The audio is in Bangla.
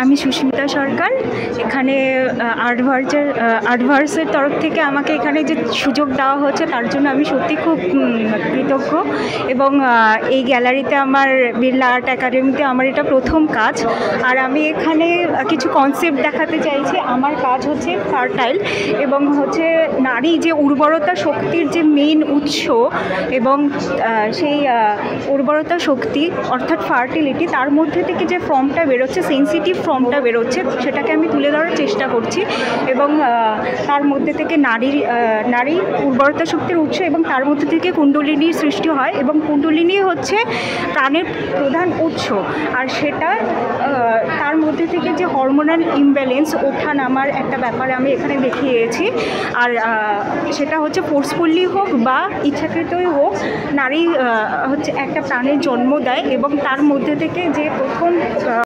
আমি সুস্মিতা সরকার। এখানে আর্টভার্সের তরফ থেকে আমাকে এখানে যে সুযোগ দেওয়া হচ্ছে তার জন্য আমি সত্যি খুব কৃতজ্ঞ। এবং এই গ্যালারিতে আমার বিড়লা আর্ট একাডেমিতে আমার এটা প্রথম কাজ। আর আমি এখানে কিছু কনসেপ্ট দেখাতে চাইছি। আমার কাজ হচ্ছে ফার্টাইল এবং হচ্ছে নারী যে উর্বরতা শক্তির যে মেইন উৎস এবং সেই উর্বরতা শক্তি অর্থাৎ ফার্টিলিটি, তার মধ্যে থেকে যে ফর্মটা বেরোচ্ছে, সেন্সিটিভ ফর্মটা বেরোচ্ছে, সেটাকে আমি তুলে ধরার চেষ্টা করছি। এবং তার মধ্যে থেকে নারী উর্বরতা শক্তির উৎস এবং তার মধ্যে থেকে কুণ্ডলিনীর সৃষ্টি হয় এবং কুণ্ডলিনী হচ্ছে প্রাণের প্রধান উৎস। আর সেটা তার মধ্যে থেকে যে হরমোনাল ইমব্যালেন্স ওঠা নামার একটা ব্যাপার আমি এখানে দেখিয়েছি। আর সেটা হচ্ছে ফোর্সফুলি হোক বা ইচ্ছাকৃতই হোক, নারী হচ্ছে একটা প্রাণের জন্ম দেয় এবং তার মধ্যে থেকে যে প্রথম